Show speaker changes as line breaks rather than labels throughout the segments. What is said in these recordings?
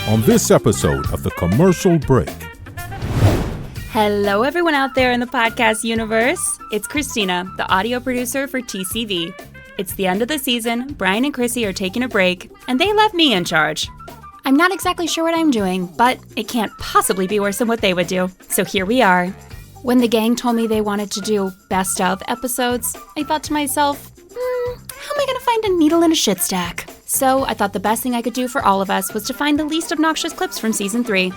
on this episode of The Commercial Break.
Hello, everyone out there in the podcast universe. It's Christina, the audio producer for TCV. It's the end of the season, Bryan and Krissy are taking a break, and they left me in charge. I'm not exactly sure what I'm doing, but it can't possibly be worse than what they would do. So here we are. When the gang told me they wanted to do best of episodes, I thought to myself, how am I going to find a needle in a shit stack? So I thought the best thing I could do for all of us was to find the least obnoxious clips from season 3.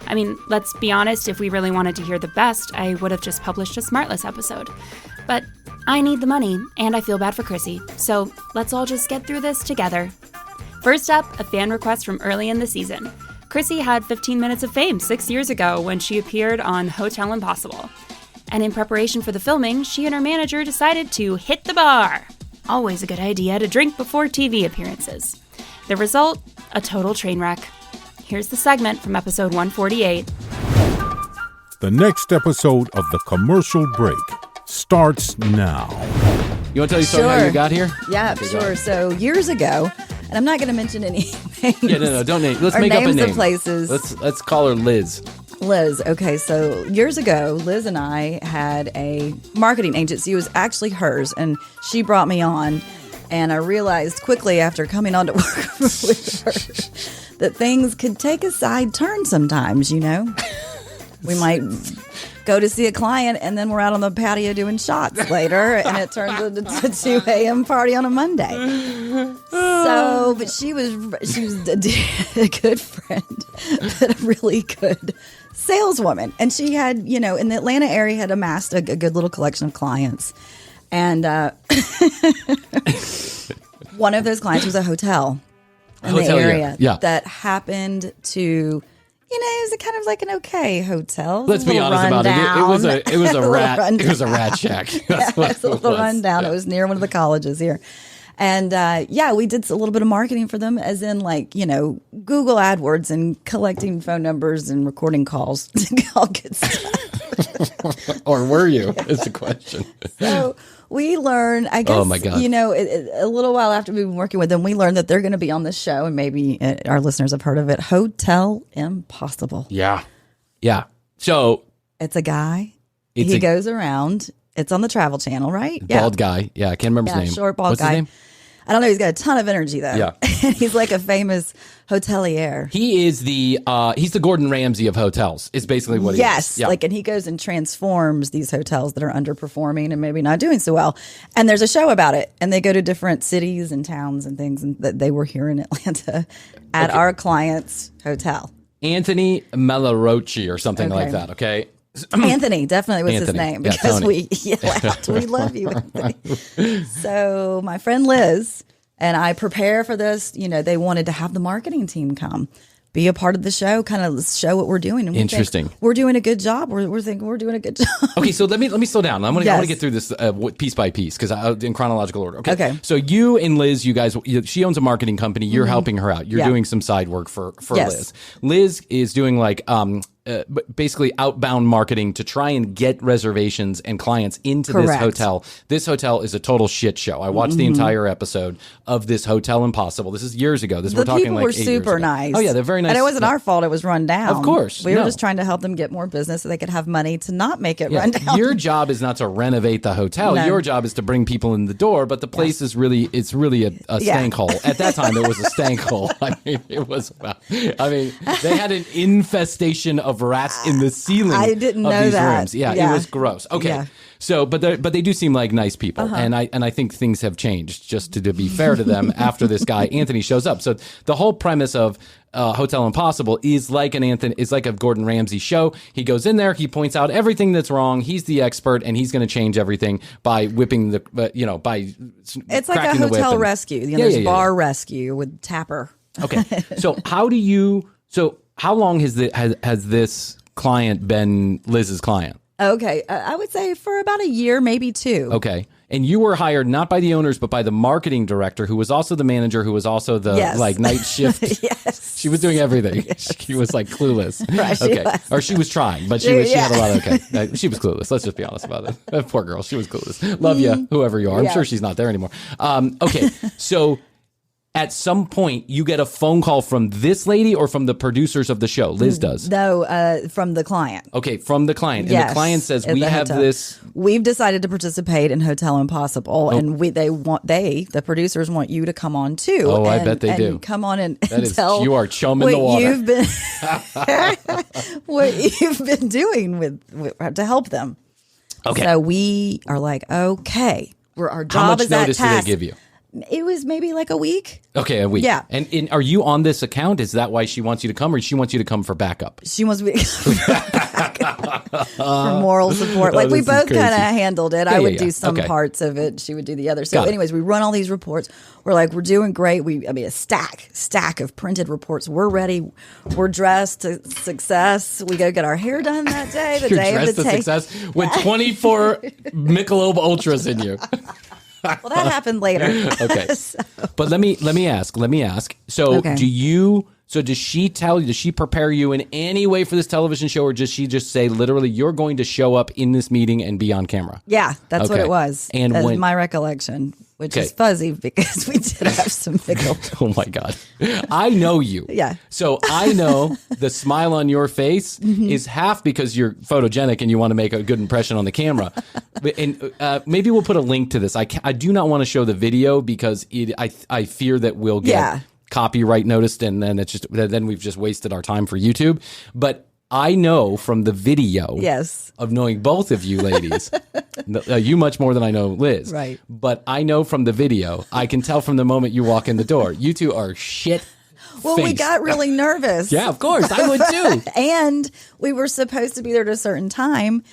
I mean, let's be honest, if we really wanted to hear the best, I would have just published a Smartless episode. But I need the money, and I feel bad for Krissy, so let's all just get through this together. First up, a fan request from early in the season. Krissy had 15 minutes of fame 6 years ago when she appeared on Hotel Impossible. And in preparation for the filming, she and her manager decided to hit the bar. Always a good idea to drink before TV appearances. The result, a total train wreck. Here's the segment from episode 148.
The next episode of The Commercial Break starts now.
You want to tell your story how you got here?
Yeah,
Okay,
sure. So years ago, and I'm not going to mention any names.
Yeah, no, don't name. Let's
or
make up a
names
name.
of places.
Let's call her Liz.
Liz. Okay, so years ago, Liz and I had a marketing agency. It was actually hers, and she brought me on. And I realized quickly after coming on to work with her that things could take a side turn sometimes, you know? We might go to see a client, and then we're out on the patio doing shots later, and it turns into a 2 a.m. party on a Monday. So, but she was a good friend, but a really good saleswoman. And she had, you know, in the Atlanta area, had amassed a good little collection of clients. And one of those clients was a hotel in the area that happened to, you know, it was kind of like an okay hotel.
Let's be honest about it. It was a rat. It was a rat shack. That's what
it was. A little rundown. Yeah. It was near one of the colleges here. And we did a little bit of marketing for them, as in, like, you know, Google AdWords and collecting phone numbers and recording calls. All good stuff.
Or were you? Is the question.
So we learned, I guess, you know, a little while after we've been working with them, we learned that they're going to be on this show, and maybe our listeners have heard of it, Hotel Impossible.
Yeah. Yeah. So
it's a guy. He goes around. It's on the Travel Channel, right?
Bald guy. Yeah, I can't remember his name.
Short, bald
What's
guy.
His name?
I don't know. He's got a ton of energy, though.
Yeah.
He's like a famous hotelier.
He is he's the Gordon Ramsay of hotels, is basically what he is.
Yes. Yeah. And he goes and transforms these hotels that are underperforming and maybe not doing so well. And there's a show about it. And they go to different cities and towns and things. And they were here in Atlanta at our client's hotel.
Anthony Mellarocci or something like that, okay?
Anthony definitely was his name, because
Tony.
we yell out, we love you, Anthony. So my friend Liz and I prepare for this. You know, they wanted to have the marketing team come, be a part of the show, kind of show what we're doing. And
interesting.
We're doing a good job. We're thinking we're doing a good job.
Okay, so let me slow down. I want to get through this piece by piece, because in chronological order. Okay. So you and Liz, you guys, she owns a marketing company. You're helping her out. You're doing some side work for Liz. Liz is doing like basically outbound marketing to try and get reservations and clients into this hotel. This hotel is a total shit show. I watched the entire episode of this Hotel Impossible. This is years ago. We're talking like 8 years ago. The people were super nice.
Oh
yeah, they're very nice.
And it wasn't our fault. It was run down.
Of course.
We were just trying to help them get more business so they could have money to not make it run down.
Your job is not to renovate the hotel. No. Your job is to bring people in the door, but the place is really a stank hole. At that time, it was a stank hole. I mean, they had an infestation of rats in the ceiling.
I didn't
of
know
these
that.
rooms. Yeah, it was gross. Okay. Yeah. So, but they do seem like nice people, and I think things have changed. Just to be fair to them, after this guy Anthony shows up. So the whole premise of Hotel Impossible is like a Gordon Ramsay show. He goes in there, he points out everything that's wrong. He's the expert, and he's going to change everything by whipping
it's like a hotel rescue. There's bar rescue with Tapper.
Okay, so how long has this client been Liz's client?
Okay, I would say for about a year, maybe 2.
Okay. And you were hired not by the owners, but by the marketing director, who was also the manager, who was also the night shift.
Yes.
She was doing everything. Yes. She was like clueless.
Right,
okay. Or she was trying, but she had a lot of, she was clueless. Let's just be honest about it. Poor girl. She was clueless. Love you, whoever you are. I'm sure she's not there anymore. Okay. So at some point you get a phone call from this lady or from the producers of the show? Liz does.
No, from the client.
Okay, from the client.
Yes,
and the client says, we have this.
We've decided to participate in Hotel Impossible, and the producers want you to come on too.
Oh, I bet they do.
Come on and
tell you are chum in the water.
What you've been doing to help them.
Okay.
So we are like, okay, our job
How much
is that
notice
task.
do they give you?
It was maybe like a week.
Okay, a week.
Yeah.
And are you on this account? Is that why she wants you to come, or she wants you to come for backup?
She wants me to come for backup, for moral support. Like, we both kind of handled it. I would do some parts of it. She would do the other. So anyways, we run all these reports. We're like, we're doing great. A stack of printed reports. We're ready. We're dressed to success. We go get our hair done that day.
You're dressed to success with 24 Michelob Ultras in you.
Well, that happened later.
Okay. But let me ask. So does she prepare you in any way for this television show, or does she just say literally you're going to show up in this meeting and be on camera?
Yeah, that's what it was.
And
that's my recollection, which is fuzzy because we did have some Michelob.
Oh my God. I know you.
Yeah.
So I know the smile on your face is half because you're photogenic and you want to make a good impression on the camera. And maybe we'll put a link to this. I do not want to show the video because I fear that we'll get copyright noticed, and then we've just wasted our time for YouTube. But I know from the video of knowing both of you ladies, you much more than I know Liz.
Right.
But I know from the video, I can tell from the moment you walk in the door, you two are shit.
Well, we got really nervous.
Yeah, of course. I would too.
And we were supposed to be there at a certain time,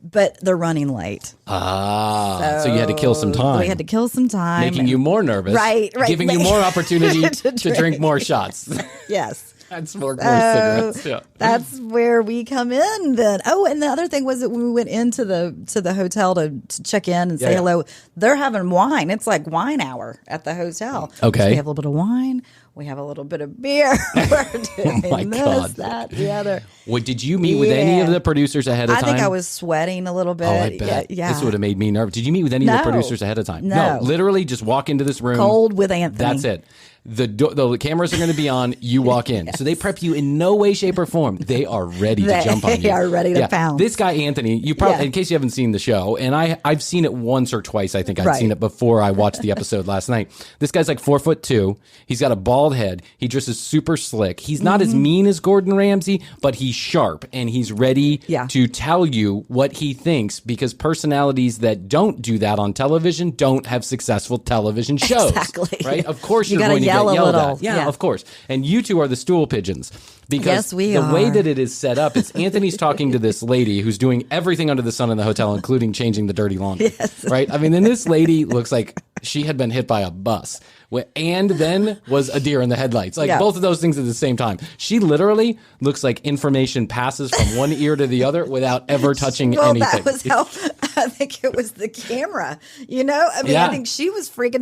but they're running late.
So you had to kill some time.
We had to kill some time.
Making you more nervous.
Right.
Giving you more opportunity to drink more shots.
Yes.
And smoke more cigarettes. Yeah.
That's where we come in then. Oh, and the other thing was that when we went into the hotel to check in and say hello, they're having wine. It's like wine hour at the hotel.
Okay.
So we have a little bit of wine. We have a little bit of beer. We're doing
God.
that, the other.
Well, did you meet with any of the producers ahead of time?
I think I was sweating a little bit.
Oh, I bet.
Yeah.
This would have made me nervous. Did you meet with any of the producers ahead of time?
No.
Literally just walk into this room.
Cold with Anthony.
That's it. The cameras are going to be on. You walk in. So they prep you in no way, shape, or form. They are ready to jump on you.
They are ready to pounce.
This guy, Anthony, you probably, in case you haven't seen the show, and I've seen it once or twice. I think I'd seen it before I watched the episode last night. This guy's like 4'2". He's got a bald head. He dresses super slick. He's not as mean as Gordon Ramsay, but he's sharp and he's ready to tell you what he thinks, because personalities that don't do that on television don't have successful television shows.
Exactly.
Right? Of course
you
you're going to get
yelled
at. Yeah, of course. And you two are the stool pigeons. Because the way that it is set up is Anthony's talking to this lady who's doing everything under the sun in the hotel, including changing the dirty laundry.
Yes.
Right? I mean, then this lady looks like she had been hit by a bus and then was a deer in the headlights. Like both of those things at the same time. She literally looks like information passes from one ear to the other without ever touching anything.
That was how I think it was the camera. You know? I mean, I think she was freaked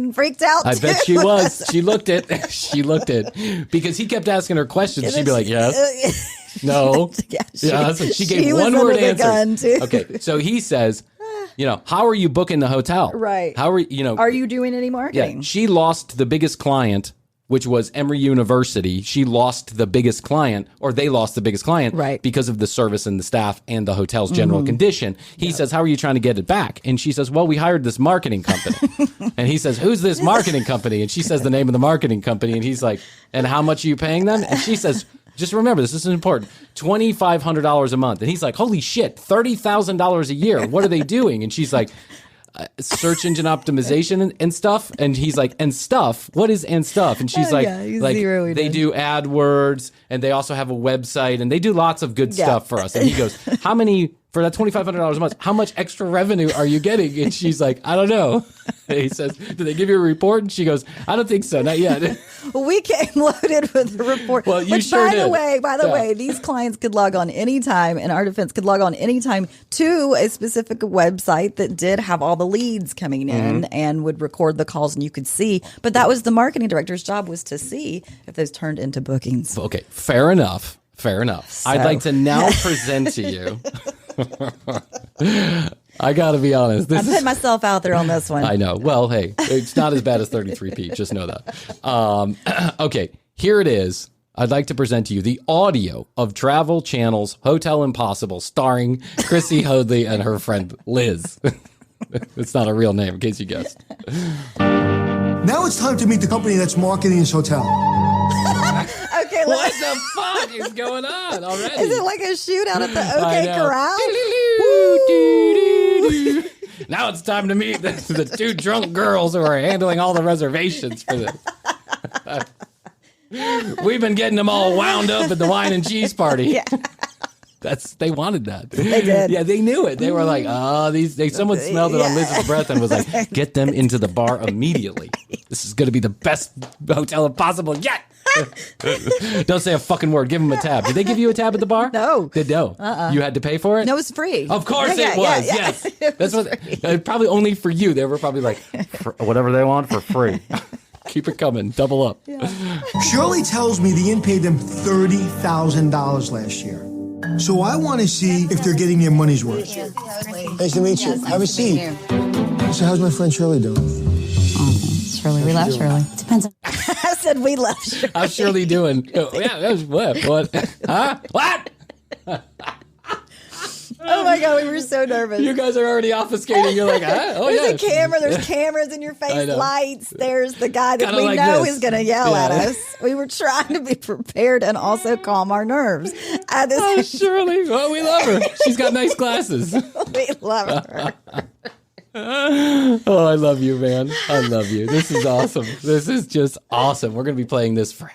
out too.
I bet she was. She looked it. She looked it. Because he kept asking her questions. She'd be like, yes. No. She gave one word answer. Okay. So he says, how are you booking the hotel?
Right.
How are you,
are you doing any marketing?
Yeah. She lost the biggest client, which was Emory University. She lost the biggest client, or they lost the biggest client, because of the service and the staff and the hotel's general condition. He says, how are you trying to get it back? And she says, well, we hired this marketing company. And he says, who's this marketing company? And she says the name of the marketing company. And he's like, and how much are you paying them? And she says, just remember, this is important, $2,500 a month. And he's like, holy shit, $30,000 a year. What are they doing? And she's like, search engine optimization and stuff. And he's like, and stuff? What is and stuff? And she's like they do AdWords, and they also have a website, and they do lots of good stuff for us. And he goes, how many, for that $2,500 a month, how much extra revenue are you getting? And she's like, I don't know. And he says, did they give you a report? And she goes, I don't think so, not yet.
Well, we came loaded with a report.
Well, you
which,
sure
by
did.
By the way, these clients could log on anytime, and our defense could log on anytime to a specific website that did have all the leads coming in and would record the calls, and you could see. But that was the marketing director's job, was to see if those turned into bookings.
Okay, fair enough. Fair enough. So. I'd like to now present to you I got to be honest.
I put myself out there on this one.
I know. Well, hey, it's not as bad as 33P. Just know that. Okay, here it is. I'd like to present to you the audio of Travel Channel's Hotel Impossible, starring Krissy, Hoadley, and her friend Liz. It's not a real name, in case you guessed.
Now it's time to meet the company that's marketing this hotel.
Okay,
what the fuck is going on already?
Is it like a shootout at the OK Corral?
Now it's time to meet the two drunk girls who are handling all the reservations for this. We've been getting them all wound up at the wine and cheese party. Yeah. They wanted that.
They did.
Yeah, they knew it. They were like, someone smelled it on Liz's breath and was like, get them into the bar immediately. This is going to be the best Hotel Impossible yet. Don't say a fucking word. Give them a tab. Did they give you a tab at the bar?
No.
No. You had to pay for it?
No, it was free.
Of course it was. Yes. That's what. Probably only for you. They were probably like, whatever they want for free. Keep it coming. Double up. Yeah.
Shirley tells me the inn paid them $30,000 last year. So I want to see if they're getting their money's worth. Nice to meet you. Have a seat. So how's my friend Shirley doing?
Shirley, we love Shirley. Depends on.
I said we love Shirley.
How's Shirley doing? Oh, yeah, that was what? Huh? What?
Oh my God, we were so nervous.
You guys are already obfuscating. You're like, oh yeah.
There's a camera. There's cameras in your face, lights. There's the guy that we know is going to yell at us. We were trying to be prepared and also calm our nerves.
Shirley. Well, we love her. She's got nice glasses.
We love her.
Oh, I love you, man. I love you. This is awesome. This is just awesome. We're going to be playing this forever.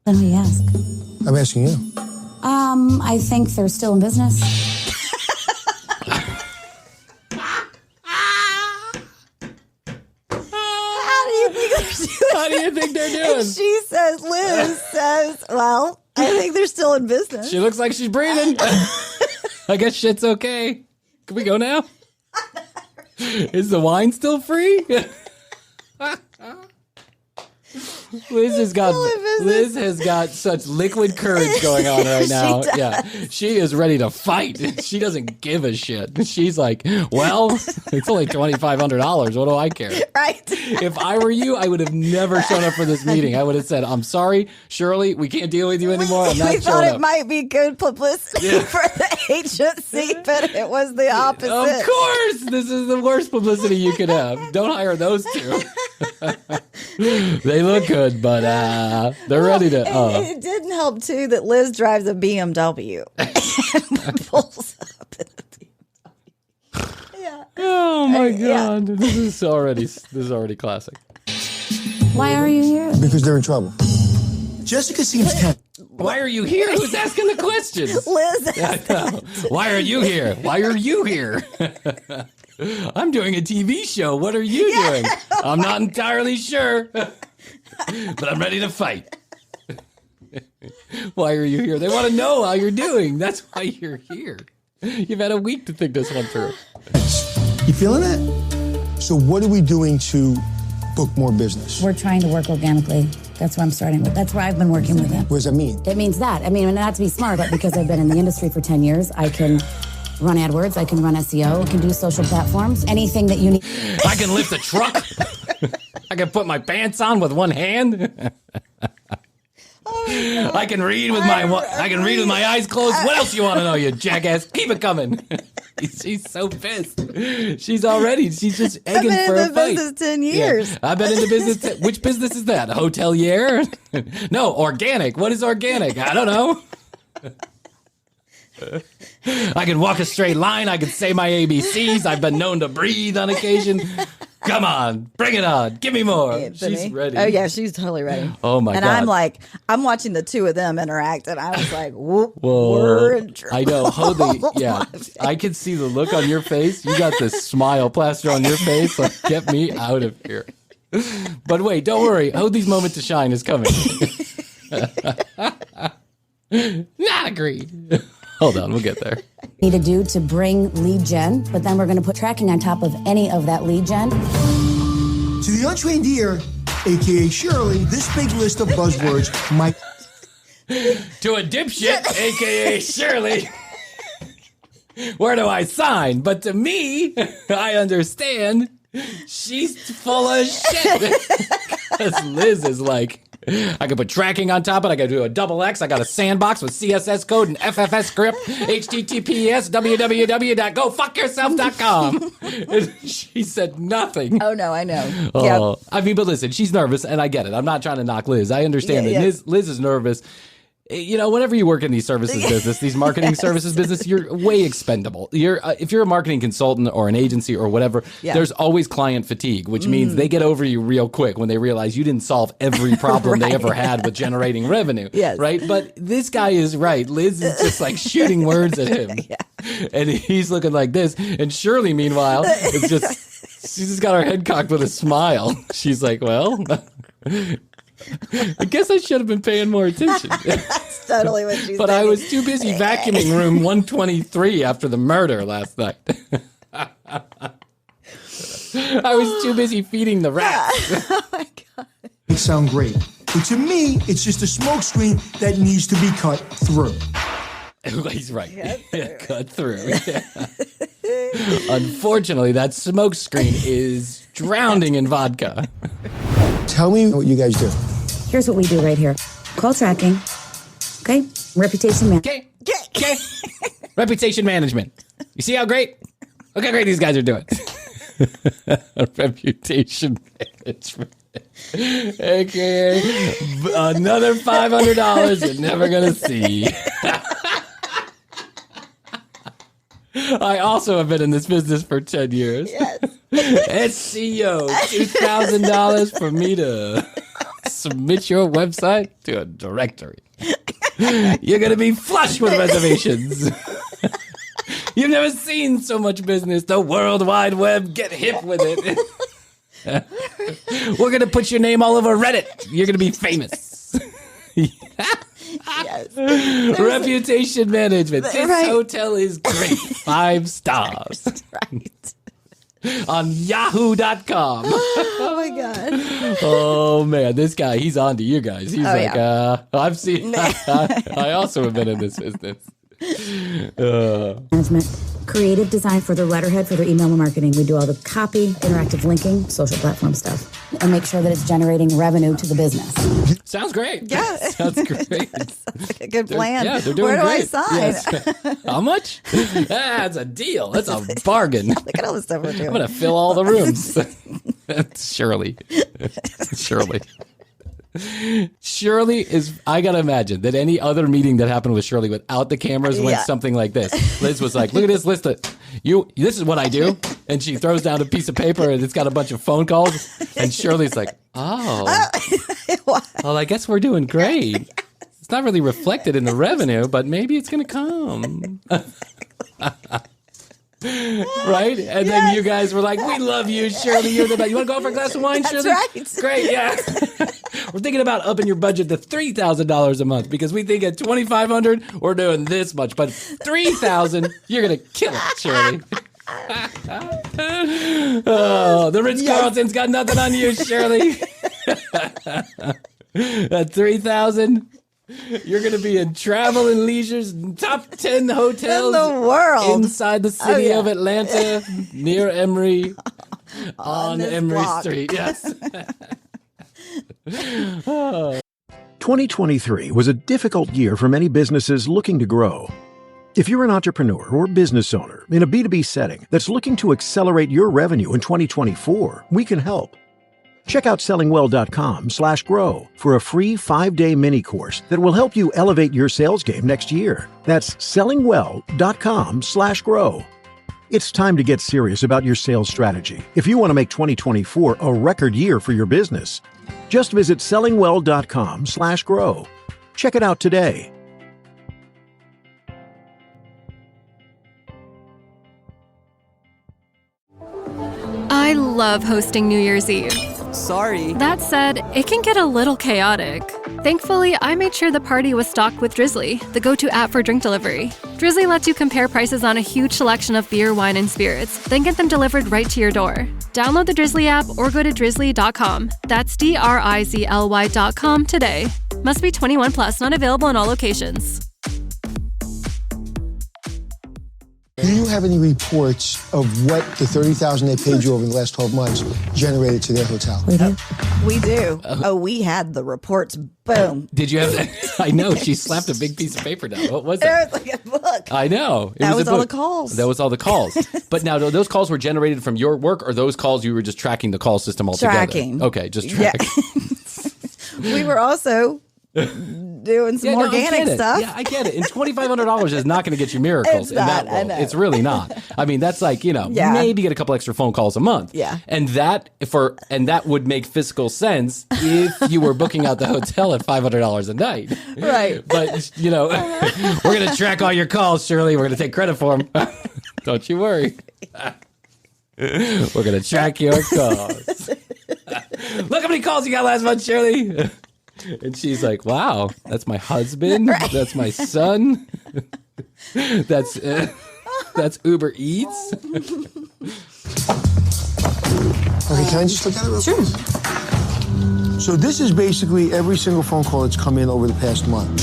Then we ask.
I'm asking you.
I think they're still in business.
How do you think they're doing?
And Liz says, well, I think they're still in business.
She looks like she's breathing. I guess shit's okay. Can we go now? Is the wine still free? Liz has got such liquid courage going on right now. She is ready to fight. She doesn't give a shit. She's like, well, it's only $2,500. What do I care?
Right.
If I were you, I would have never shown up for this meeting. I would have said, I'm sorry, Shirley, we can't deal with you anymore. I'm not showing up.
We thought it might be good publicity for the agency, but it was the opposite.
Of course. This is the worst publicity you could have. Don't hire those two. They look good, but they're ready to.
It didn't help too that Liz drives a BMW and pulls up in a BMW. Yeah.
Oh my God! Yeah. This is already classic.
Why are you here?
Because they're in trouble. Jessica seems tense.
Why are you here? Who's asking the questions?
Liz.
Why are you here? Why are you here? I'm doing a TV show. What are you doing? I'm not entirely sure, but I'm ready to fight. Why are you here? They want to know how you're doing. That's why you're here. You've had a week to think this one through.
You feeling it? So what are we doing to book more business?
We're trying to work organically. That's where I'm starting with. That's where I've been working with them.
What does that mean?
It means that. I mean, not to be smart, but because I've been in the industry for 10 years, I can run AdWords, I can run SEO, I can do social platforms, anything that you need.
I can lift a truck. I can put my pants on with one hand. I can read with my eyes closed. What else you want to know, you jackass? Keep it coming. She's so pissed. She's just egging for a fight.
I've been in the business 10 years.
Yeah, I've been in the business. Which business is that? Hotelier? No, organic. What is organic? I don't know. I can walk a straight line. I can say my ABCs. I've been known to breathe on occasion. Come on, bring it on. Give me more.
Anthony.
She's ready.
Oh, yeah, she's totally ready.
Oh, my God.
And I'm watching the two of them interact, and I was like, whoop,
whoa.
We're in trouble.
I know. Hoadley, yeah. I can see the look on your face. You got this smile plaster on your face. Like, get me out of here. But wait, don't worry. Hoadley's moment to shine is coming. Not agreed. Hold on, we'll get there.
Need to do to bring lead gen, but then we're going to put tracking on top of any of that lead gen.
To the untrained ear, a.k.a. Shirley, this big list of buzzwords might...
To a dipshit, a.k.a. Shirley, Where do I sign? But to me, I understand she's full of shit. Because Liz is like, I could put tracking on top of it. I could do a XX. I got a sandbox with CSS code and FFS script. HTTPS www.gofuckyourself.com. And she said nothing.
Oh, no, I know.
Oh, yep. I mean, but listen, she's nervous, and I get it. I'm not trying to knock Liz. I understand that Liz is nervous. You know, whenever you work in these services business, these marketing services business, you're way expendable. If you're a marketing consultant or an agency or whatever, there's always client fatigue, which means they get over you real quick when they realize you didn't solve every problem they ever had with generating revenue.
Yes.
Right? But this guy is right. Liz is just like shooting words at him. And he's looking like this. And Shirley, meanwhile, is she's just got her head cocked with a smile. She's like, well... I guess I should have been paying more attention.
That's totally what she's
But
saying.
I was too busy vacuuming room 123 after the murder last night. I was too busy feeding the rats.
Oh, my God.
It sounds great. But to me, it's just a smoke screen that needs to be cut through.
He's right. Cut through. Unfortunately, that smoke screen is drowning in vodka.
Tell me what you guys do.
Here's what we do right here. Call tracking. Okay? Reputation management.
Okay. Reputation management. You see how great? Look how great these guys are doing. Reputation management. Okay. Another $500 you're never going to see. I also have been in this business for 10 years.
Yes.
SEO, $2,000 for me to submit your website to a directory. You're going to be flush with reservations. You've never seen so much business. The World Wide Web, get hip with it. We're going to put your name all over Reddit. You're going to be famous.
Yes.
Reputation management. This hotel is great. 5 stars.
Right.
On yahoo.com.
Oh, my God.
Oh, man. This guy, he's on to you guys. He's I've seen, I also have been in this business.
Management. Creative design for their letterhead, for their email marketing. We do all the copy, interactive linking, social platform stuff. And make sure that it's generating revenue to the business.
Sounds great.
Yeah.
Sounds great.
Sounds like a good plan.
They're doing
Where do
great.
I sign?
Yes. How much? That's a deal. That's a bargain.
Look at all the stuff we're doing.
I'm going to fill all the rooms. Shirley. Shirley is, I gotta imagine that any other meeting that happened with Shirley without the cameras went something like this. Liz was like, look at this list this is what I do. And she throws down a piece of paper and it's got a bunch of phone calls. And Shirley's like, well, I guess we're doing great. It's not really reflected in the revenue, but maybe it's gonna come. Right? And then you guys were like, we love you, Shirley. You're the best. You want to go for a glass of wine, Shirley?
That's right.
Great, yeah. We're thinking about upping your budget to $3,000 a month because we think at $2,500 we're doing this much, but $3,000 you're gonna kill it, Shirley. Oh, the Ritz-Carlton's got nothing on you, Shirley. At $3,000. You're going to be in Travel and Leisure's top 10 hotels
in the world
inside the city of Atlanta, near Emory, on Emory
block.
Street. Yes.
2023 was a difficult year for many businesses looking to grow. If you're an entrepreneur or business owner in a B2B setting that's looking to accelerate your revenue in 2024, we can help. Check out sellingwell.com/grow for a free 5-day mini course that will help you elevate your sales game next year. That's sellingwell.com/grow. It's time to get serious about your sales strategy if you want to make 2024 a record year for your business. Just visit sellingwell.com/grow. Check it out today.
I love hosting New Year's Eve.
Sorry.
That said, it can get a little chaotic. Thankfully, I made sure the party was stocked with Drizzly, the go-to app for drink delivery. Drizzly lets you compare prices on a huge selection of beer, wine, and spirits, then get them delivered right to your door. Download the Drizzly app or go to drizzly.com. That's DRIZLY.com today. Must be 21 plus, not available in all locations.
Do you have any reports of what the $30,000 they paid you over the last 12 months generated to their hotel?
We do. We do. We had the reports. Boom.
Did you have that? I know. She slapped a big piece of paper down. What was
It
it?
was like a book.
I know.
That was all the calls.
That was all the calls. But now, those calls were generated from your work, or those calls you were just tracking the call system altogether?
Tracking.
Okay, just tracking.
Yeah. We were also doing some organic stuff.
Yeah, I get it. And $2,500 is not going to get you miracles in that world. It's really not. I mean, that's like, maybe get a couple extra phone calls a month.
Yeah.
And that would make fiscal sense if you were booking out the hotel at $500 a night.
Right.
But, we're going to track all your calls, Shirley. We're going to take credit for them. Don't you worry. We're going to track your calls. Look how many calls you got last month, Shirley. And she's like, wow, that's my husband. Right. That's my son. That's Uber Eats.
Okay, can I just look at it real quick? Sure. So this is basically every single phone call that's come in over the past month.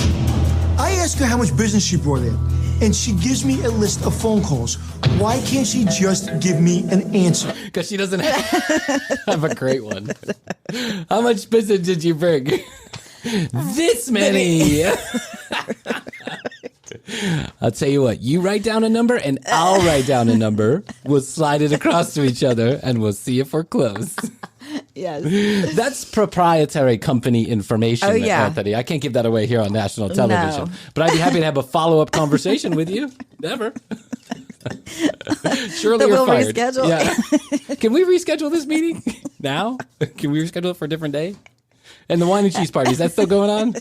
I ask her how much business she brought in, and she gives me a list of phone calls. Why can't she just give me an answer?
Because she doesn't have a great one. How much business did you bring? This many. I'll tell you what, you write down a number and I'll write down a number. We'll slide it across to each other and we'll see if we're close.
Yes.
That's proprietary company information, Anthony. I can't give that away here on national television. No. But I'd be happy to have a follow-up conversation with you. Never. Surely you're fired.
Reschedule.
Yeah. Can we reschedule this meeting now? Can we reschedule it for a different day? And the wine and cheese party, is that still going on?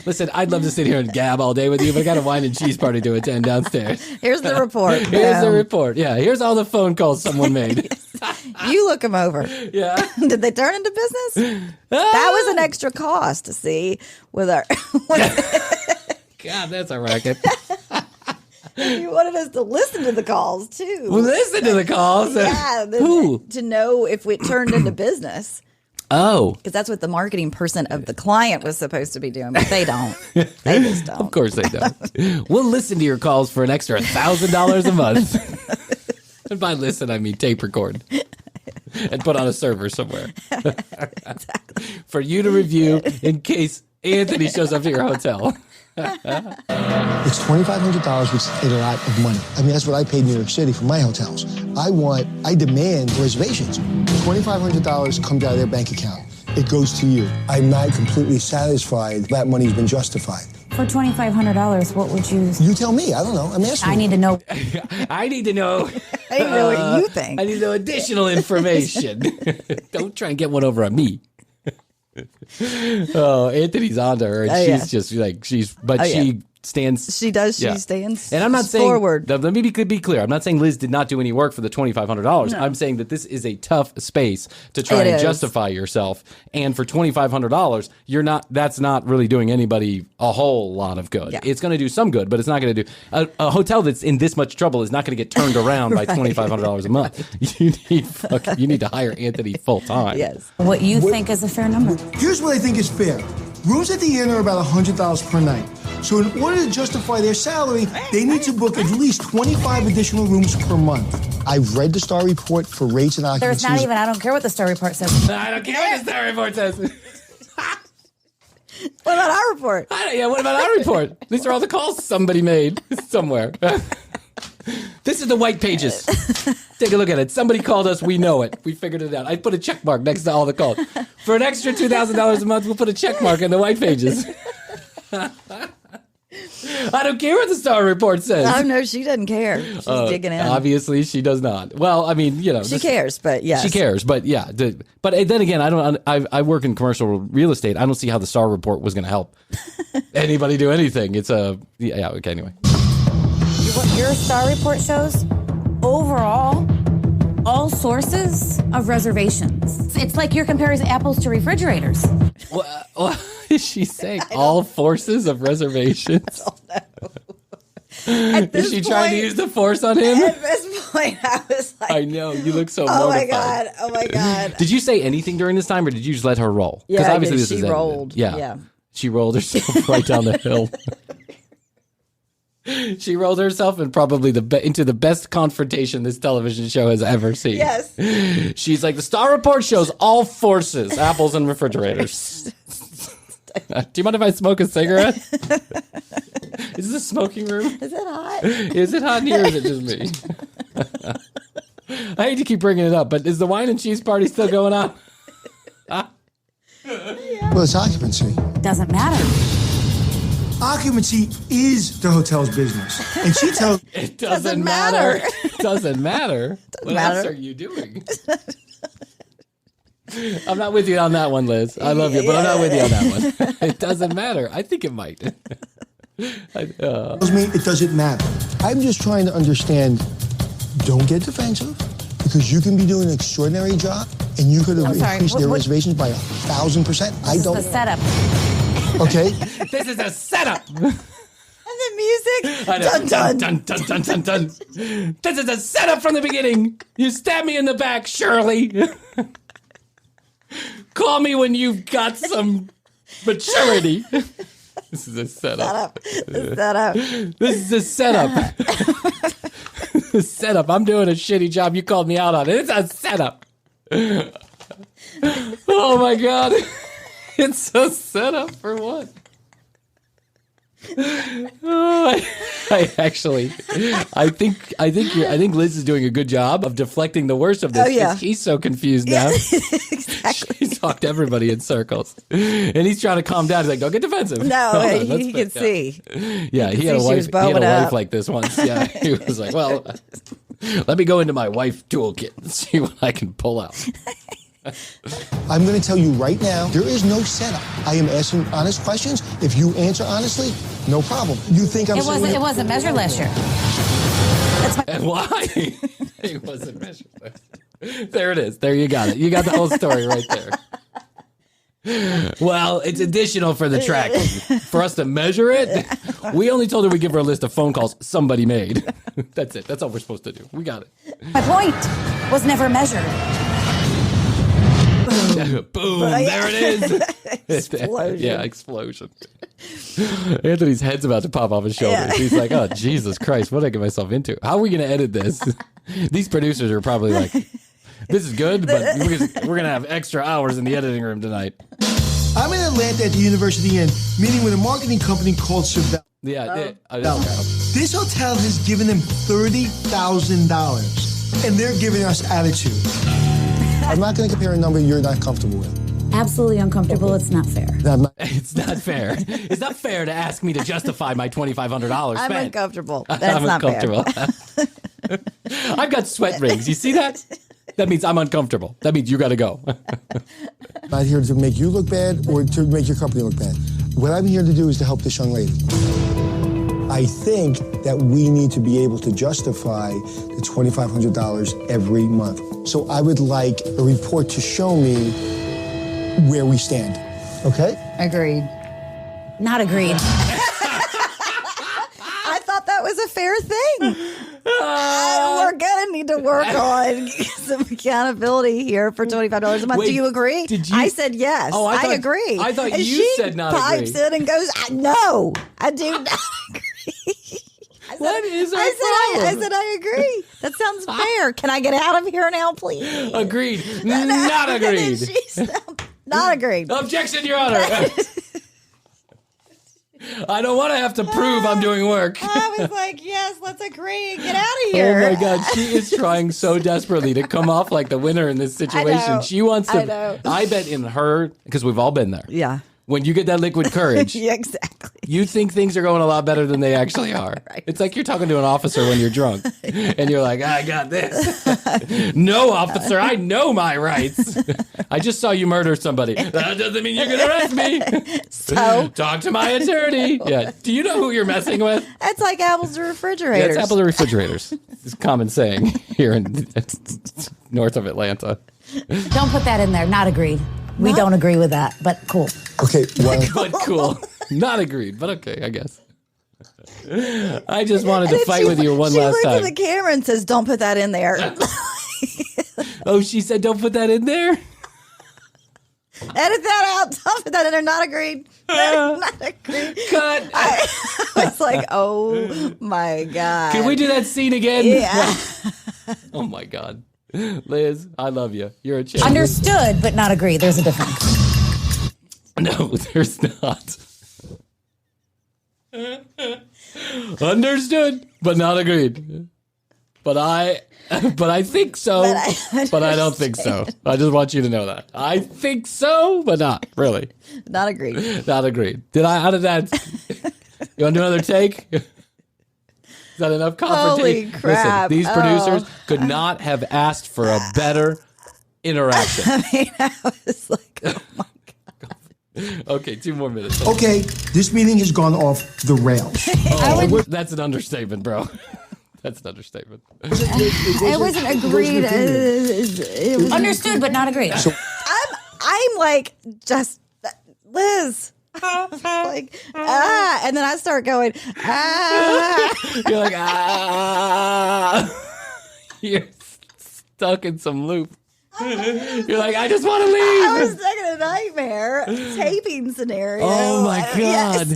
Listen, I'd love to sit here and gab all day with you, but I got a wine and cheese party to attend downstairs.
Here's the report.
Here's the report. Yeah, here's all the phone calls someone made.
You look them over.
Yeah.
Did they turn into business? That was an extra cost to see with our...
God, that's a racket.
You wanted us to listen to the calls, too.
Well, listen to the calls?
Yeah. To know if it turned into business.
Oh.
Because that's what the marketing person of the client was supposed to be doing, but they don't. They just don't.
Of course they don't. We'll listen to your calls for an extra $1,000 a month. And by listen, I mean tape record. And put on a server somewhere.
Exactly.
For you to review in case Anthony shows up to your hotel.
It's $2,500, which is a lot of money. I mean, that's what I paid in New York City for my hotels. I demand reservations. $2,500 comes out of their bank account. It goes to you. I'm not completely satisfied that money's been justified.
For $2,500, what would you...
You tell me. I don't know. I'm asking
I need to know.
I need to know.
I need to know what you think.
I need to know additional information. Don't try and get one over on me. Oh, Anthony's on to her, and she's just like she stands.
She does. She stands.
And I'm not saying
forward.
Let me be clear. I'm not saying Liz did not do any work for the $2,500. No. I'm saying that this is a tough space to try and justify yourself. And for $2,500, that's not really doing anybody a whole lot of good. Yeah. It's going to do some good, but it's not going to do a hotel that's in this much trouble is not going to get turned around by $2,500 a month. You need to hire Anthony full time.
Yes.
What you think is a fair number?
Here's what I think is fair. Rooms at the inn are about $100 per night. So in order to justify their salary, they need to book at least 25 additional rooms per month. I've read the STAR report for rates and occupancy.
I don't care what the STAR report says.
I don't care what the STAR report says.
What about our report?
What about our report? These are all the calls somebody made somewhere. This is the white pages. Take a look at it. Somebody called us. We know it. We figured it out. I put a check mark next to all the calls. For an extra $2,000 a month, we'll put a check mark in the white pages. I don't care what the STAR report says.
Oh, no, she doesn't care. She's digging in.
Obviously, she does not. Well, I mean,
she cares, but yes.
She cares, but yeah. But then again, I work in commercial real estate. I don't see how the STAR report was going to help anybody do anything. It's okay, anyway.
What your STAR report shows, overall, all sources of reservations. It's like you're comparing apples to refrigerators.
What is she saying? All forces of reservations?
I don't know.
Is she trying to use the force on him?
At this point, I was like...
I know. You look so mortified.
Oh, my God.
Did you say anything during this time, or did you just let her roll?
Yeah, obviously, she rolled.
Yeah. She rolled herself right down the hill. She rolled herself in probably into the best confrontation this television show has ever seen.
Yes.
She's like, the Star Report shows all forces, apples and refrigerators. Do you mind if I smoke a cigarette? Is this a smoking room?
Is it hot?
Is it hot in here or is it just me? I hate to keep bringing it up, but is the wine and cheese party still going on?
Well, it's occupancy.
Doesn't matter.
Occupancy is the hotel's business. And she tells
it doesn't matter. It doesn't matter. What else are you doing? I'm not with you on that one, Liz. I love you, but I'm not with you on that one. It doesn't matter. I think it might.
Tells me it doesn't matter. I'm just trying to understand, don't get defensive, because you can be doing an extraordinary job and you could have increased their reservations by 1,000%. I don't.
This is the setup.
Okay?
This is a setup.
And the music. Dun, dun, dun, dun, dun, dun, dun.
This is a setup from the beginning. You stab me in the back, Shirley. Call me when you've got some maturity. This is a setup. This is a setup. Setup. I'm doing a shitty job. You called me out on it. It's a setup. Oh my God. It's a setup for what? Oh, I think Liz is doing a good job of deflecting the worst of this.
Oh, yeah.
He's so confused now.
Exactly.
He's talked everybody in circles, and he's trying to calm down. He's like, "Don't get defensive."
No, he can see.
Yeah, he had a wife. He had a wife like this once. Yeah, he was like, "Well, let me go into my wife toolkit and see what I can pull out."
I'm going to tell you right now, there is no setup. I am asking honest questions. If you answer honestly, no problem. You think I'm saying
It wasn't measured last year.
And why? It wasn't measured. There it is. There you got it. You got the whole story right there. Well, it's additional for the tracking. For us to measure it, we only told her we give her a list of phone calls somebody made. That's it. That's all we're supposed to do. We got it.
My point was never measured.
Boom. There it is.
Explosion.
Yeah, explosion. Anthony's head's about to pop off his shoulders. Yeah. He's like, oh, Jesus Christ, what did I get myself into? How are we going to edit this? These producers are probably like, this is good, but we're going to have extra hours in the editing room tonight.
I'm in Atlanta at the University Inn, meeting with a marketing company called Cervell.
Yeah.
This hotel has given them $30,000, and they're giving us attitude. I'm not going to compare a number you're not comfortable with.
Absolutely uncomfortable. It's not fair.
It's not fair. It's not fair to ask me to justify my $2,500 spent.
I'm uncomfortable. That's not
uncomfortable. Fair. I've got sweat rings. You see that? That means I'm uncomfortable. That means you got to go.
I'm not here to make you look bad or to make your company look bad. What I'm here to do is to help this young lady. I think that we need to be able to justify the $2,500 every month. So I would like a report to show me where we stand. Okay?
Agreed. Not agreed.
I thought that was a fair thing. We're going to need to work on some accountability here for $25 a month.
Wait,
do you agree? I said yes.
Oh,
I agree.
I thought
and
you said not agree.
She pipes in and goes, no, I do not agree.
What is our
problem? I said, I agree. That sounds fair. Can I get out of here now, please?
Agreed. Not agreed.
Not agreed.
Objection, Your Honor. I don't want to have to prove I'm doing work.
I was like, yes, let's agree and get out of here.
Oh my God, she is trying so desperately to come off like the winner in this situation. She wants to. I bet in her, because we've all been there.
Yeah.
When you get that liquid courage,
yeah, exactly.
You think things are going a lot better than they actually are. Right. It's like you're talking to an officer when you're drunk, and you're like, I got this. No, officer, I know my rights. I just saw you murder somebody. That doesn't mean you can arrest me.
So
talk to my attorney. Yeah. Do you know who you're messing with?
It's like apples to refrigerators.
Yeah, it's apples to refrigerators. It's a common saying here in north of Atlanta.
Don't put that in there. Not agreed. We don't agree with that, but cool.
Okay, well.
But cool. Not agreed, but okay, I guess. I just wanted to fight with you one last time.
She looks at the camera and says, don't put that in there.
Oh, she said, don't put that in there?
Edit that out. Tell me that they're not agreed. Not agreed.
Cut.
I was like, oh my God.
Can we do that scene again?
Yeah.
Oh my God. Liz, I love you. You're a champ.
Understood, but not agreed. There's a difference.
No, there's not. Understood, but not agreed. But I think so, but I don't think so. I just want you to know that. I think so, but not really.
Not agreed.
Not agreed. How did that? You want to do another take? Is that enough confrontation?
Holy crap.
Listen, these producers could not have asked for a better interaction.
I mean, I was like, oh my God.
Okay, 2 more minutes.
Okay, this meeting has gone off the rails.
That's an understatement, bro. That's an understatement.
It wasn't agreed. Understood, but not agreed.
So,
I'm like, just Liz. Like, and then I start going,
You're like, You're stuck in some loop. You're like, I just want to leave.
I was stuck in a nightmare taping scenario.
Oh my God.
Yes.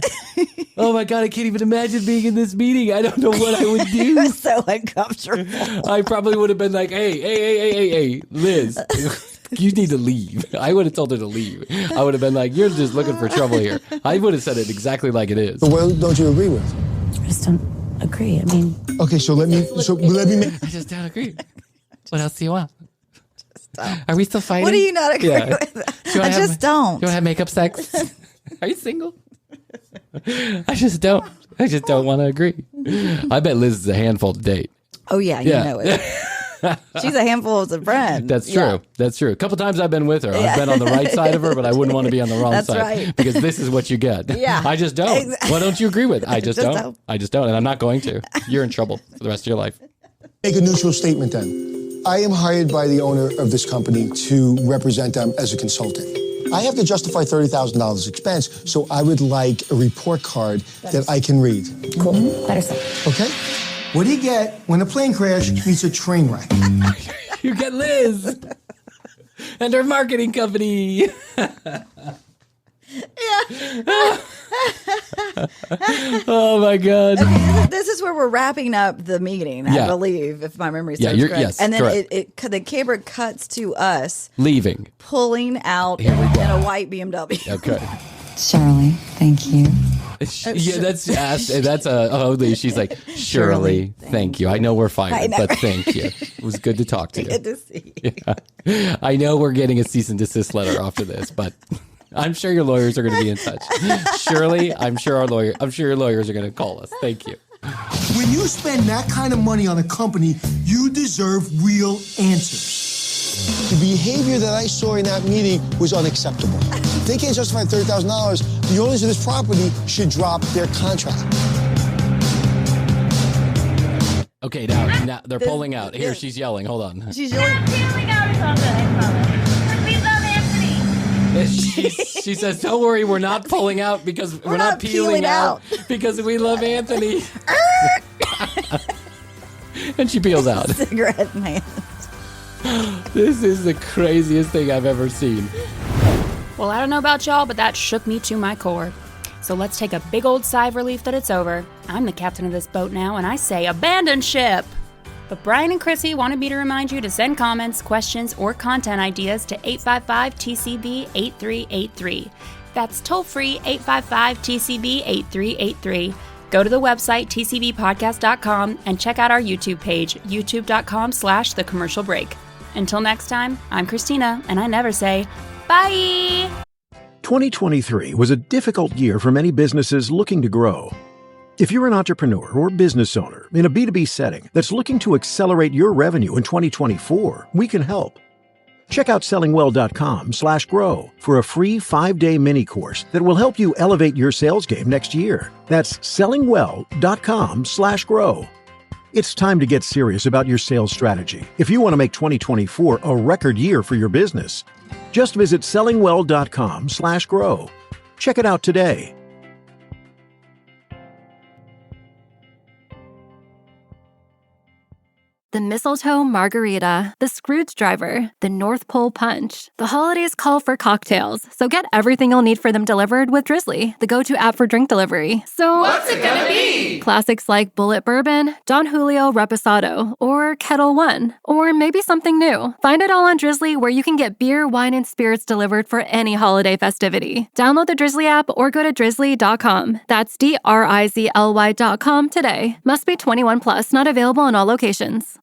Oh my God, I can't even imagine being in this meeting. I don't know what I would do.
It was so uncomfortable.
I probably would have been like, hey, Liz, you need to leave. I would have told her to leave. I would have been like, you're just looking for trouble here. I would have said it exactly like it is.
so what don't you agree with?
I just don't agree. I mean,
Okay, so let me make.
I just don't agree. What else do you want? Are we still fighting?
What do you not agree with? I just don't.
You want to have makeup sex? Are you single? I just don't want to agree. I bet Liz is a handful to date.
Oh, yeah, you know it. She's a handful as a friend.
That's true. Yeah. That's true. A couple times I've been with her. I've been on the right side of her, but I wouldn't want to be on the wrong
That's
side.
right.
Because this is what you get.
Yeah.
I just don't.
Exactly.
What don't you agree with? I just
don't.
I just don't. And I'm not going to. You're in trouble for the rest of your life.
Make a neutral statement then. I am hired by the owner of this company to represent them as a consultant. I have to justify $30,000 expense, so I would like a report card that I can read.
cool. Better stuff.
Okay? What do you get when a plane crash meets a train wreck?
You get Liz and her marketing company. Oh my God.
Okay, this is where we're wrapping up the meeting, I believe, if my memory serves correct.
Yes,
and then
correct.
the camera cuts to us
Leaving.
pulling out in a white BMW.
Okay.
Shirley, thank you.
Yeah, that's Hoadley. She's like, Shirley, thank you. I know we're fighting, but thank you. It was good to talk to you.
Good to see you.
Yeah. I know we're getting a cease and desist letter after this, but I'm sure your lawyers are going to be in touch. Shirley, I'm sure your lawyers are going to call us. Thank you.
When you spend that kind of money on a company, you deserve real answers. The behavior that I saw in that meeting was unacceptable. If they can't justify $30,000, the owners of this property should drop their contract.
Okay, now they're pulling out. Here, she's yelling. Hold on.
She's yelling.
Peeling out or something. We love Anthony.
She says, "Don't worry, we're not pulling out because we're not peeling out because we love Anthony." And she peels out.
Cigarette in hand.
This is the craziest thing I've ever seen.
Well, I don't know about y'all, but that shook me to my core. So let's take a big old sigh of relief that it's over. I'm the captain of this boat now, and I say abandon ship! But Bryan and Krissy wanted me to remind you to send comments, questions, or content ideas to 855-TCB-8383. That's toll-free 855-TCB-8383. Go to the website, tcbpodcast.com, and check out our YouTube page, youtube.com/thecommercialbreak. Until next time, I'm Christina, and I never say bye!
2023 was a difficult year for many businesses looking to grow. If you're an entrepreneur or business owner in a B2B setting that's looking to accelerate your revenue in 2024, we can help. Check out sellingwell.com/grow for a free 5-day mini course that will help you elevate your sales game next year. That's sellingwell.com/grow. It's time to get serious about your sales strategy if you want to make 2024 a record year for your business. Just visit sellingwell.com/grow. Check it out today.
the mistletoe margarita, the Screwdriver, the North Pole Punch. The holidays call for cocktails, so get everything you'll need for them delivered with Drizzly, the go-to app for drink delivery. So
what's it gonna be?
Classics like Bullet Bourbon, Don Julio Reposado, or Kettle One, or maybe something new. Find it all on Drizzly, where you can get beer, wine, and spirits delivered for any holiday festivity. Download the Drizzly app or go to drizzly.com. That's DRIZLY.com today. Must be 21 plus, not available in all locations.